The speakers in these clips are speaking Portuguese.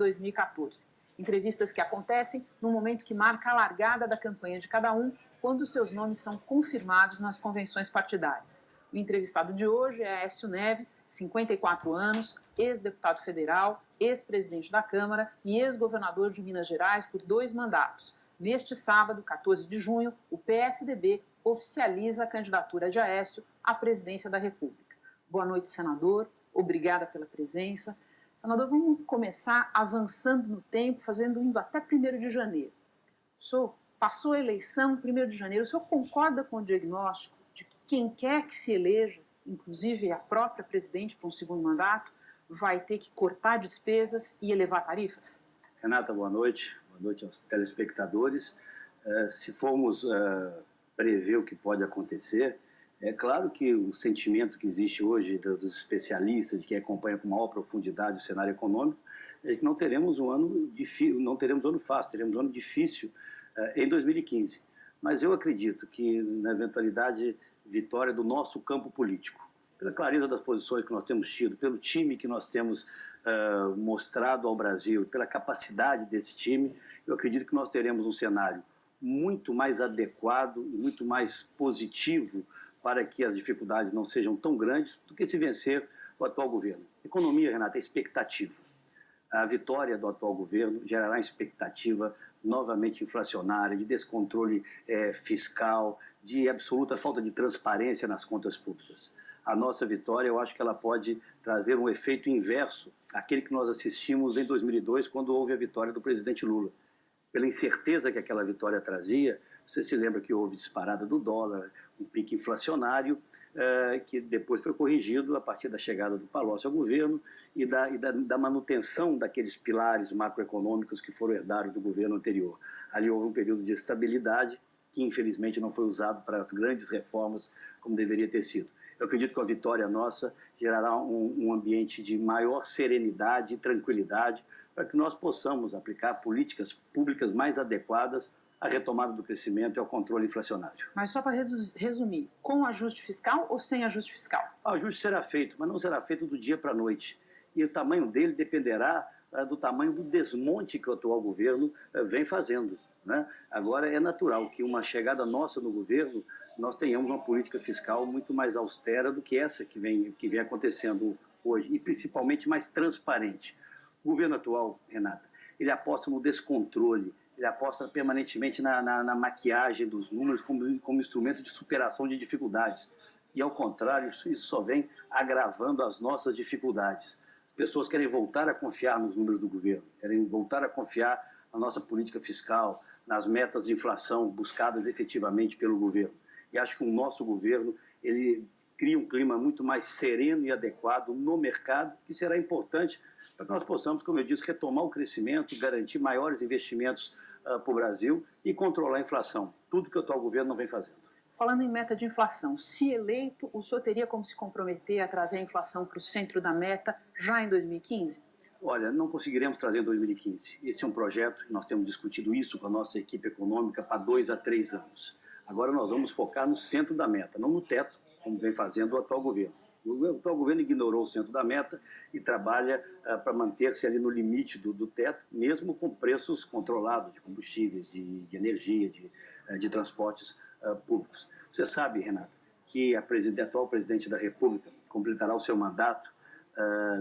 2014. Entrevistas que acontecem no momento que marca a largada da campanha de cada um, quando seus nomes são confirmados nas convenções partidárias. O entrevistado de hoje é Aécio Neves, 54 anos, ex-deputado federal, ex-presidente da Câmara e ex-governador de Minas Gerais por 2 mandatos. Neste sábado, 14 de junho, o PSDB oficializa a candidatura de Aécio à presidência da República. Boa noite, senador. Obrigada pela presença. Senador, vamos começar avançando no tempo, indo até 1º de janeiro. O senhor passou a eleição 1º de janeiro. O senhor concorda com o diagnóstico de que quem quer que se eleja, inclusive a própria presidente para um 2º mandato, vai ter que cortar despesas e elevar tarifas? Renata, boa noite. Boa noite aos telespectadores. Se formos prever o que pode acontecer, é claro que o sentimento que existe hoje dos especialistas, de quem acompanha com maior profundidade o cenário econômico, é que não teremos um ano difícil, não teremos um ano fácil, teremos um ano difícil em 2015. Mas eu acredito que, na eventualidade, vitória do nosso campo político, pela clareza das posições que nós temos tido, pelo time que nós temos mostrado ao Brasil, pela capacidade desse time, eu acredito que nós teremos um cenário muito mais adequado e muito mais positivo para que as dificuldades não sejam tão grandes do que se vencer o atual governo. Economia, Renata, é expectativa. A vitória do atual governo gerará expectativa novamente inflacionária, de descontrole fiscal, de absoluta falta de transparência nas contas públicas. A nossa vitória, eu acho que ela pode trazer um efeito inverso àquele que nós assistimos em 2002, quando houve a vitória do presidente Lula. Pela incerteza que aquela vitória trazia, você se lembra que houve disparada do dólar, um pique inflacionário, que depois foi corrigido a partir da chegada do Palocci ao governo e da manutenção daqueles pilares macroeconômicos que foram herdados do governo anterior. Ali houve um período de estabilidade que, infelizmente, não foi usado para as grandes reformas como deveria ter sido. Eu acredito que a vitória nossa gerará um ambiente de maior serenidade e tranquilidade para que nós possamos aplicar políticas públicas mais adequadas à retomada do crescimento e ao controle inflacionário. Mas só para resumir, com ajuste fiscal ou sem ajuste fiscal? O ajuste será feito, mas não será feito do dia para a noite. E o tamanho dele dependerá do tamanho do desmonte que o atual governo vem fazendo, né? Agora, é natural que uma chegada nossa no governo, nós tenhamos uma política fiscal muito mais austera do que essa que vem acontecendo hoje, e principalmente mais transparente. O governo atual, Renata, ele aposta no descontrole, ele aposta permanentemente na maquiagem dos números como instrumento de superação de dificuldades. E, ao contrário, isso só vem agravando as nossas dificuldades. As pessoas querem voltar a confiar nos números do governo, querem voltar a confiar na nossa política fiscal, nas metas de inflação buscadas efetivamente pelo governo. E acho que o nosso governo ele cria um clima muito mais sereno e adequado no mercado, que será importante para que nós possamos, como eu disse, retomar o crescimento, garantir maiores investimentos para o Brasil e controlar a inflação. Tudo que o atual governo não vem fazendo. Falando em meta de inflação, se eleito, o senhor teria como se comprometer a trazer a inflação para o centro da meta já em 2015? Olha, não conseguiremos trazer em 2015. Esse é um projeto, nós temos discutido isso com a nossa equipe econômica para 2 a 3 anos. Agora nós vamos focar no centro da meta, não no teto, como vem fazendo o atual governo. O atual governo ignorou o centro da meta e trabalha para manter-se ali no limite do teto, mesmo com preços controlados de combustíveis, de energia, de transportes públicos. Você sabe, Renata, que a atual presidente da República completará o seu mandato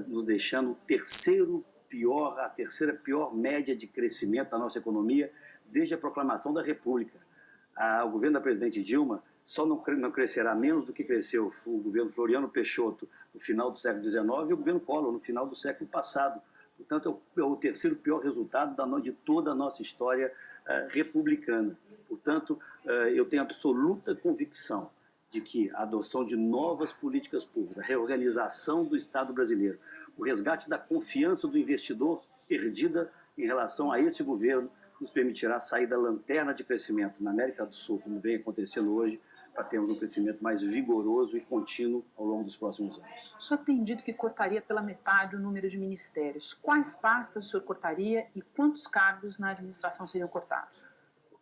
nos deixando a terceira pior média de crescimento da nossa economia desde a proclamação da República. O governo da presidente Dilma só não crescerá menos do que cresceu o governo Floriano Peixoto no final do século XIX e o governo Collor no final do século passado. Portanto, é o terceiro pior resultado de toda a nossa história republicana. Portanto, eu tenho absoluta convicção de que a adoção de novas políticas públicas, a reorganização do Estado brasileiro, o resgate da confiança do investidor perdida em relação a esse governo, nos permitirá sair da lanterna de crescimento na América do Sul, como vem acontecendo hoje, para termos um crescimento mais vigoroso e contínuo ao longo dos próximos anos. O senhor tem dito que cortaria pela metade o número de ministérios. Quais pastas o senhor cortaria e quantos cargos na administração seriam cortados?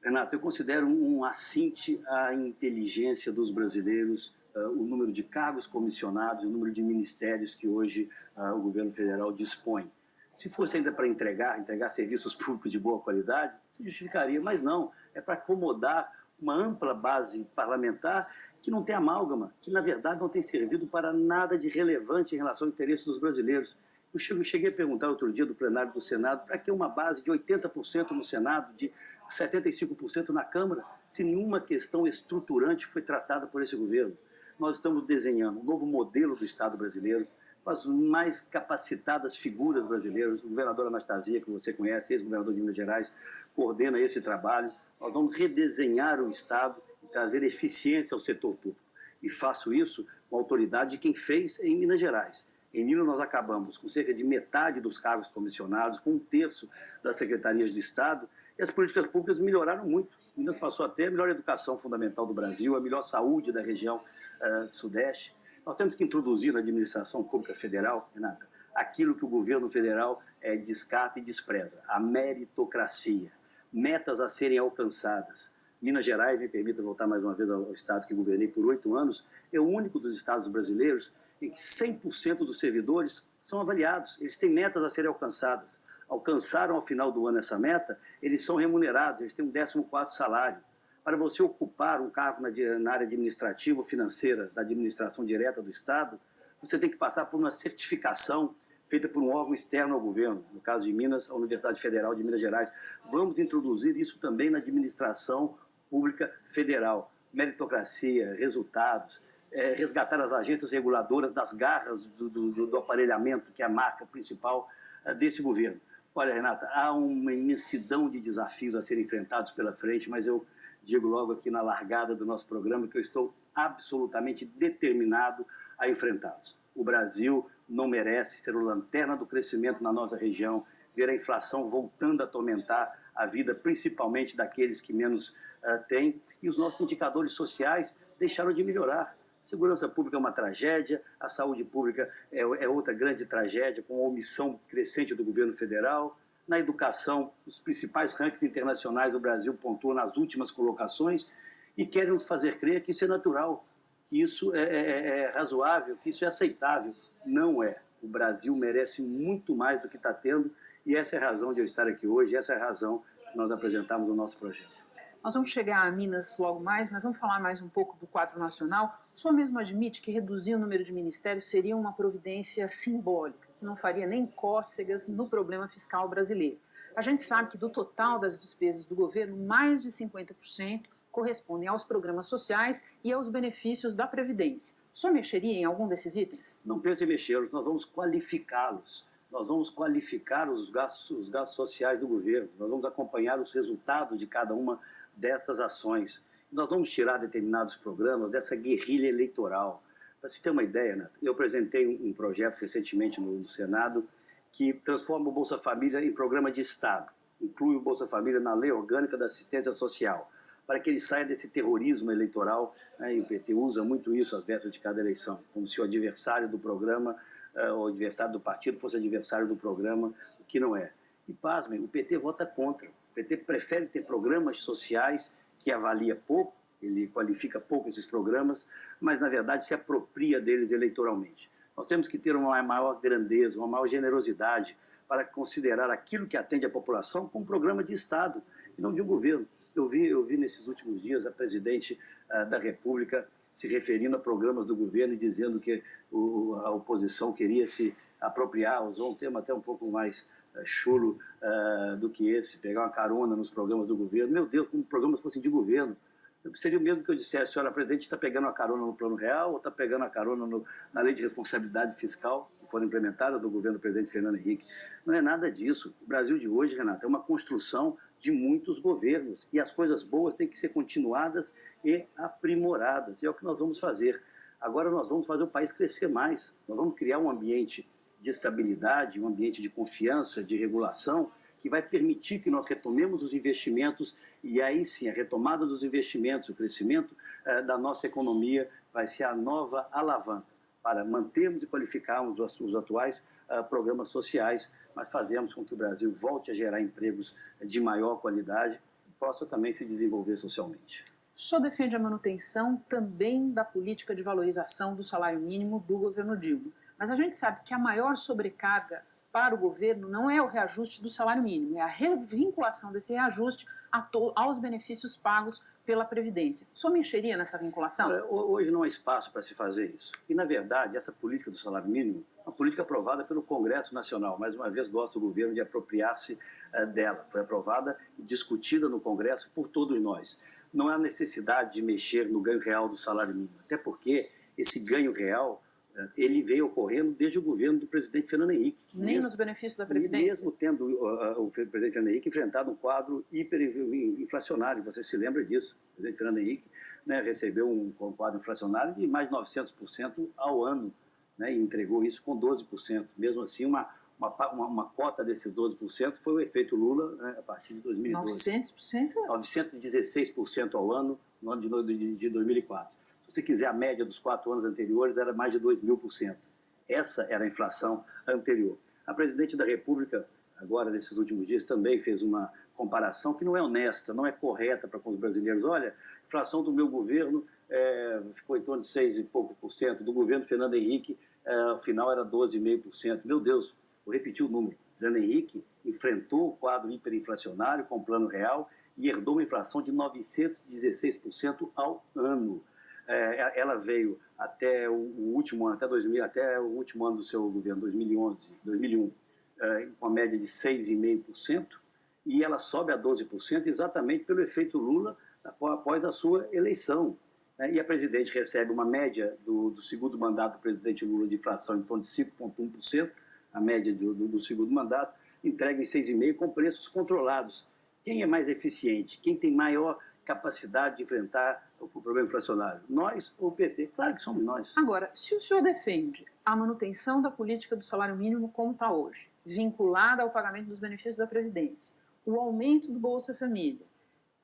Renato, eu considero um assinte à inteligência dos brasileiros, o número de cargos comissionados, o número de ministérios que hoje o governo federal dispõe. Se fosse ainda para entregar serviços públicos de boa qualidade, se justificaria, mas não, é para acomodar uma ampla base parlamentar que não tem amálgama, que na verdade não tem servido para nada de relevante em relação ao interesse dos brasileiros. Eu cheguei a perguntar outro dia do plenário do Senado, para que uma base de 80% no Senado, de 75% na Câmara, se nenhuma questão estruturante foi tratada por esse governo? Nós estamos desenhando um novo modelo do Estado brasileiro, com as mais capacitadas figuras brasileiras. O governador Anastasia, que você conhece, ex-governador de Minas Gerais, coordena esse trabalho. Nós vamos redesenhar o Estado e trazer eficiência ao setor público. E faço isso com a autoridade de quem fez em Minas Gerais. Em Minas nós acabamos com cerca de metade dos cargos comissionados, com 1/3 das secretarias de Estado, e as políticas públicas melhoraram muito. Minas passou a ter a melhor educação fundamental do Brasil, a melhor saúde da região sudeste. Nós temos que introduzir na administração pública federal, Renata, aquilo que o governo federal descarta e despreza, a meritocracia, metas a serem alcançadas. Minas Gerais, me permita voltar mais uma vez ao estado que governei por 8 anos, é o único dos estados brasileiros em que 100% dos servidores são avaliados, eles têm metas a serem alcançadas. Alcançaram ao final do ano essa meta, eles são remunerados, eles têm um 14º salário. Para você ocupar um cargo na área administrativa ou financeira da administração direta do Estado, você tem que passar por uma certificação feita por um órgão externo ao governo, no caso de Minas, a Universidade Federal de Minas Gerais. Vamos introduzir isso também na administração pública federal. Meritocracia, resultados, resgatar as agências reguladoras das garras do aparelhamento, que é a marca principal desse governo. Olha, Renata, há uma imensidão de desafios a serem enfrentados pela frente, mas eu digo logo aqui na largada do nosso programa que eu estou absolutamente determinado a enfrentá-los. O Brasil não merece ser o lanterna do crescimento na nossa região, ver a inflação voltando a atormentar a vida, principalmente daqueles que menos têm, e os nossos indicadores sociais deixaram de melhorar. A segurança pública é uma tragédia, a saúde pública é outra grande tragédia, com a omissão crescente do governo federal. Na educação, os principais rankings internacionais do Brasil pontuam nas últimas colocações e querem nos fazer crer que isso é natural, que isso é razoável, que isso é aceitável. Não é. O Brasil merece muito mais do que está tendo e essa é a razão de eu estar aqui hoje, essa é a razão que nós apresentamos o nosso projeto. Nós vamos chegar a Minas logo mais, mas vamos falar mais um pouco do quadro nacional. O senhor mesmo admite que reduzir o número de ministérios seria uma providência simbólica, que não faria nem cócegas no problema fiscal brasileiro. A gente sabe que do total das despesas do governo, mais de 50% correspondem aos programas sociais e aos benefícios da Previdência. O senhor mexeria em algum desses itens? Não pense em mexê-los, nós vamos qualificá-los. Nós vamos qualificar os gastos sociais do governo, nós vamos acompanhar os resultados de cada uma dessas ações. E nós vamos tirar determinados programas dessa guerrilha eleitoral. Para se ter uma ideia, né, eu apresentei um projeto recentemente no Senado que transforma o Bolsa Família em programa de Estado, inclui o Bolsa Família na Lei Orgânica da Assistência Social, para que ele saia desse terrorismo eleitoral, né, e o PT usa muito isso às vésperas de cada eleição, como se o adversário do programa, o adversário do partido fosse adversário do programa, o que não é. E pasmem, o PT vota contra, o PT prefere ter programas sociais que avalia pouco, ele qualifica pouco esses programas, mas na verdade se apropria deles eleitoralmente. Nós temos que ter uma maior grandeza, uma maior generosidade para considerar aquilo que atende a população como programa de Estado e não de um governo. Eu vi nesses últimos dias a presidente da República se referindo a programas do governo e dizendo que a oposição queria se apropriar, usou um termo até um pouco mais chulo do que esse, pegar uma carona nos programas do governo. Meu Deus, como programas fossem de governo. Seria o mesmo que eu dissesse, olha, a presidente está pegando a carona no Plano Real ou está pegando a carona na Lei de Responsabilidade Fiscal, que foram implementadas do governo do presidente Fernando Henrique. Não é nada disso. O Brasil de hoje, Renata, é uma construção de muitos governos e as coisas boas têm que ser continuadas e aprimoradas. E é o que nós vamos fazer. Agora nós vamos fazer o país crescer mais. Nós vamos criar um ambiente de estabilidade, um ambiente de confiança, de regulação, que vai permitir que nós retomemos os investimentos e aí sim, a retomada dos investimentos, o crescimento da nossa economia vai ser a nova alavanca para mantermos e qualificarmos os atuais programas sociais, mas fazermos com que o Brasil volte a gerar empregos de maior qualidade e possa também se desenvolver socialmente. O senhor defende a manutenção também da política de valorização do salário mínimo do governo Dilma, mas a gente sabe que a maior sobrecarga para o governo não é o reajuste do salário mínimo, é a revinculação desse reajuste aos benefícios pagos pela Previdência. O senhor mexeria nessa vinculação? Hoje não há espaço para se fazer isso. E, na verdade, essa política do salário mínimo é uma política aprovada pelo Congresso Nacional. Mais uma vez, gosta o governo de apropriar-se dela. Foi aprovada e discutida no Congresso por todos nós. Não há necessidade de mexer no ganho real do salário mínimo, até porque esse ganho real ele veio ocorrendo desde o governo do presidente Fernando Henrique. Nem nos benefícios da Previdência? Mesmo tendo o presidente Fernando Henrique enfrentado um quadro hiperinflacionário, você se lembra disso. O presidente Fernando Henrique, né, recebeu um quadro inflacionário de mais de 900% ao ano, né, e entregou isso com 12%. Mesmo assim, uma cota desses 12% foi o efeito Lula, né, a partir de 2012. 900%? 916% ao ano, no ano de 2004. Se você quiser a média dos 4 anos anteriores, era mais de 2.000%. Essa era a inflação anterior. A presidente da República, agora nesses últimos dias, também fez uma comparação que não é honesta, não é correta para com os brasileiros. Olha, a inflação do meu governo ficou em torno de 6 e pouco por cento, do governo Fernando Henrique, ao final era 12,5%. Meu Deus, vou repetir o número. Fernando Henrique enfrentou o quadro hiperinflacionário com o Plano Real e herdou uma inflação de 916% ao ano. Ela veio até o último ano, até o último ano do seu governo, 2001, com a média de 6,5%, e ela sobe a 12% exatamente pelo efeito Lula após a sua eleição. E a presidente recebe uma média do segundo mandato do presidente Lula de inflação em torno de 5,1%, a média do segundo mandato, entrega em 6,5% com preços controlados. Quem é mais eficiente? Quem tem maior capacidade de enfrentar o problema inflacionário? Nós ou o PT? Claro que somos nós. Agora, se o senhor defende a manutenção da política do salário mínimo como está hoje, vinculada ao pagamento dos benefícios da Previdência, o aumento do Bolsa Família,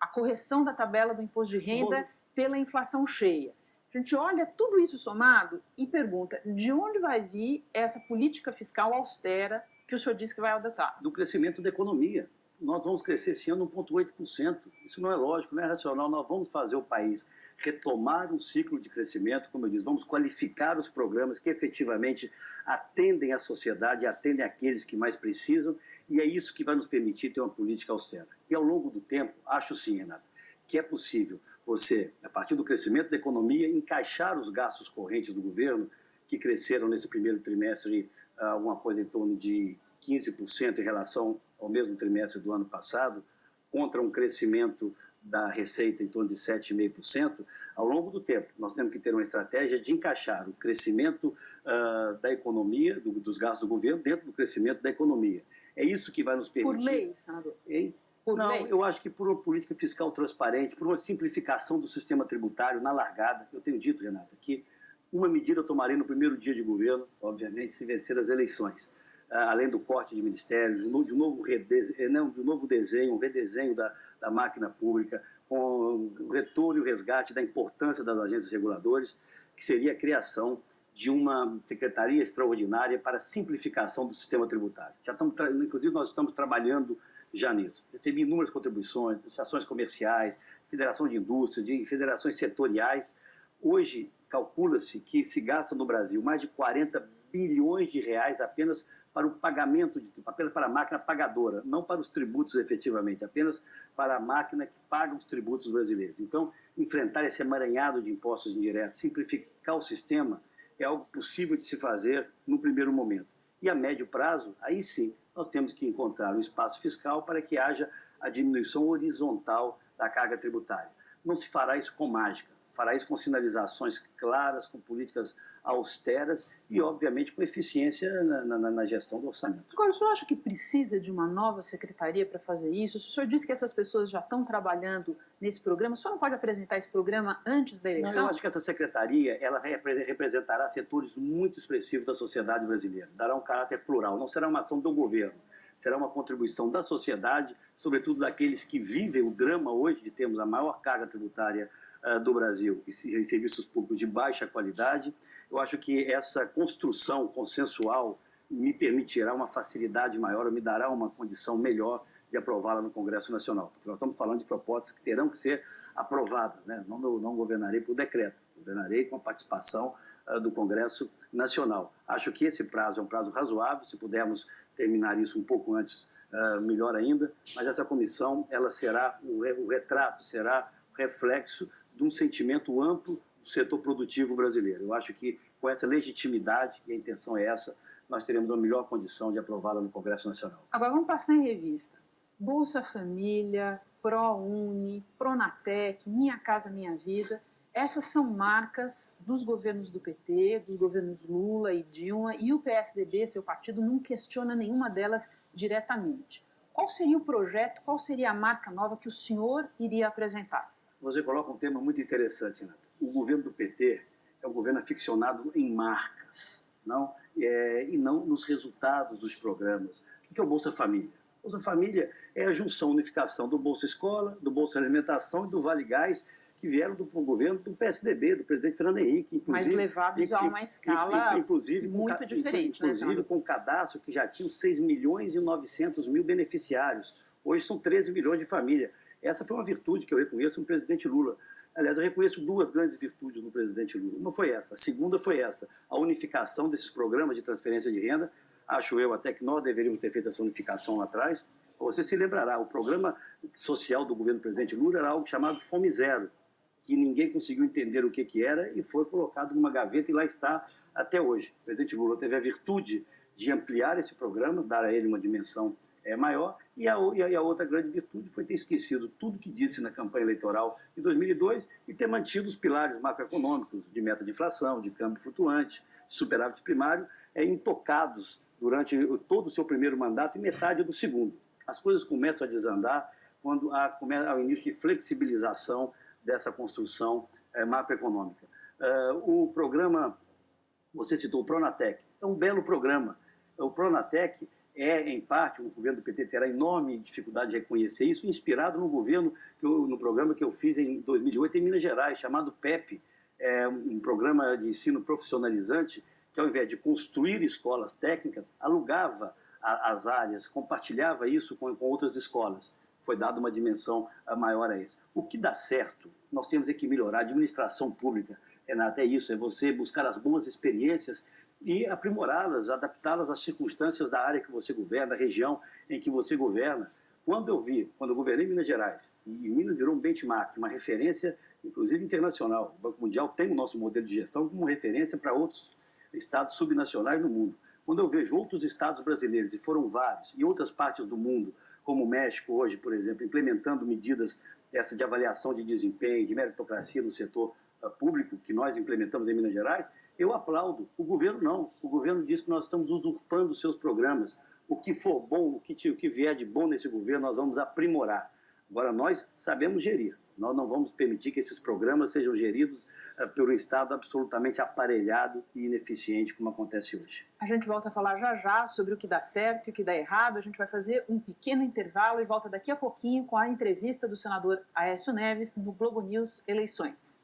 a correção da tabela do imposto de renda pela inflação cheia, a gente olha tudo isso somado e pergunta de onde vai vir essa política fiscal austera que o senhor disse que vai adotar? Do crescimento da economia. Nós vamos crescer esse ano 1,8%. Isso não é lógico, não é racional. Nós vamos fazer o país retomar um ciclo de crescimento, como eu disse, vamos qualificar os programas que efetivamente atendem a sociedade, atendem aqueles que mais precisam, e é isso que vai nos permitir ter uma política austera. E ao longo do tempo, acho sim, Renato, que é possível você, a partir do crescimento da economia, encaixar os gastos correntes do governo, que cresceram nesse primeiro trimestre alguma coisa em torno de 15% em relação ao mesmo trimestre do ano passado, contra um crescimento da receita em torno de 7,5%, ao longo do tempo nós temos que ter uma estratégia de encaixar o crescimento da economia, dos gastos do governo, dentro do crescimento da economia. É isso que vai nos permitir... Por lei, senador? Não, eu acho que por uma política fiscal transparente, por uma simplificação do sistema tributário na largada. Eu tenho dito, Renata, que uma medida eu tomarei no primeiro dia de governo, obviamente, se vencer as eleições. Além do corte de ministérios, de um novo desenho, um redesenho da máquina pública, com o retorno e o resgate da importância das agências reguladoras, que seria a criação de uma secretaria extraordinária para a simplificação do sistema tributário. Inclusive, nós estamos trabalhando já nisso. Recebi inúmeras contribuições, associações comerciais, federação de indústria, de federações setoriais. Hoje, calcula-se que se gasta no Brasil mais de 40 bilhões de reais apenas para o pagamento, apenas para a máquina pagadora, não para os tributos efetivamente, apenas para a máquina que paga os tributos brasileiros. Então, enfrentar esse emaranhado de impostos indiretos, simplificar o sistema, é algo possível de se fazer no primeiro momento. E a médio prazo, aí sim, nós temos que encontrar um espaço fiscal para que haja a diminuição horizontal da carga tributária. Não se fará isso com mágica, fará isso com sinalizações claras, com políticas austeras e, obviamente, com eficiência na gestão do orçamento. Agora, o senhor acha que precisa de uma nova secretaria para fazer isso? O senhor disse que essas pessoas já estão trabalhando nesse programa. O senhor não pode apresentar esse programa antes da eleição? Não, eu acho que essa secretaria ela representará setores muito expressivos da sociedade brasileira. Dará um caráter plural. Não será uma ação do governo. Será uma contribuição da sociedade, sobretudo daqueles que vivem o drama hoje de termos a maior carga tributária do Brasil e serviços públicos de baixa qualidade. Eu acho que essa construção consensual me permitirá uma facilidade maior, me dará uma condição melhor de aprová-la no Congresso Nacional, porque nós estamos falando de propostas que terão que ser aprovadas, né? Não governarei por decreto, governarei com a participação do Congresso Nacional. Acho que esse prazo é um prazo razoável, se pudermos terminar isso um pouco antes, melhor ainda, mas essa comissão ela será o retrato, será o reflexo de um sentimento amplo do setor produtivo brasileiro. Eu acho que com essa legitimidade, e a intenção é essa, nós teremos a melhor condição de aprová-la no Congresso Nacional. Agora vamos passar em revista. Bolsa Família, ProUni, Pronatec, Minha Casa Minha Vida, essas são marcas dos governos do PT, dos governos Lula e Dilma, e o PSDB, seu partido, não questiona nenhuma delas diretamente. Qual seria o projeto, qual seria a marca nova que o senhor iria apresentar? Você coloca um tema muito interessante, Renata. O governo do PT é um governo aficionado em marcas, e não nos resultados dos programas. O que é o Bolsa Família? O Bolsa Família é a junção, unificação do Bolsa Escola, do Bolsa Alimentação e do Vale Gás, que vieram do governo do PSDB, do presidente Fernando Henrique. Mas levados a uma escala muito diferente. Inclusive com um cadastro que já tinha 6.900.000 beneficiários. Hoje são 13 milhões de famílias. Essa foi uma virtude que eu reconheço no presidente Lula. Aliás, eu reconheço duas grandes virtudes no presidente Lula. Uma foi essa, a segunda foi essa, a unificação desses programas de transferência de renda. Acho eu até que nós deveríamos ter feito essa unificação lá atrás. Você se lembrará, o programa social do governo do presidente Lula era algo chamado Fome Zero, que ninguém conseguiu entender o que era e foi colocado numa gaveta e lá está até hoje. O presidente Lula teve a virtude de ampliar esse programa, dar a ele uma dimensão maior, e a outra grande virtude foi ter esquecido tudo que disse na campanha eleitoral de 2002 e ter mantido os pilares macroeconômicos de meta de inflação, de câmbio flutuante, de superávit primário, intocados durante todo o seu primeiro mandato e metade do segundo. As coisas começam a desandar quando há o início de flexibilização dessa construção macroeconômica. O programa, você citou o Pronatec, é um belo programa. O Pronatec em parte, o governo do PT terá enorme dificuldade de reconhecer isso, inspirado no programa que eu fiz em 2008 em Minas Gerais, chamado PEP, um programa de ensino profissionalizante, que ao invés de construir escolas técnicas, alugava as áreas, compartilhava isso com outras escolas. Foi dada uma dimensão maior a isso. O que dá certo, nós temos que melhorar. A administração pública, Renata, é isso, é você buscar as boas experiências e aprimorá-las, adaptá-las às circunstâncias da área que você governa, da região em que você governa. Quando eu governei Minas Gerais, e Minas virou um benchmark, uma referência, inclusive internacional, o Banco Mundial tem o nosso modelo de gestão como referência para outros estados subnacionais no mundo. Quando eu vejo outros estados brasileiros, e foram vários, e outras partes do mundo, como o México hoje, por exemplo, implementando medidas de avaliação de desempenho, de meritocracia no setor público, que nós implementamos em Minas Gerais, eu aplaudo. O governo não. O governo diz que nós estamos usurpando os seus programas. O que for bom, o que vier de bom nesse governo, nós vamos aprimorar. Agora, nós sabemos gerir. Nós não vamos permitir que esses programas sejam geridos por um Estado absolutamente aparelhado e ineficiente, como acontece hoje. A gente volta a falar já já sobre o que dá certo e o que dá errado. A gente vai fazer um pequeno intervalo e volta daqui a pouquinho com a entrevista do senador Aécio Neves no Globo News Eleições.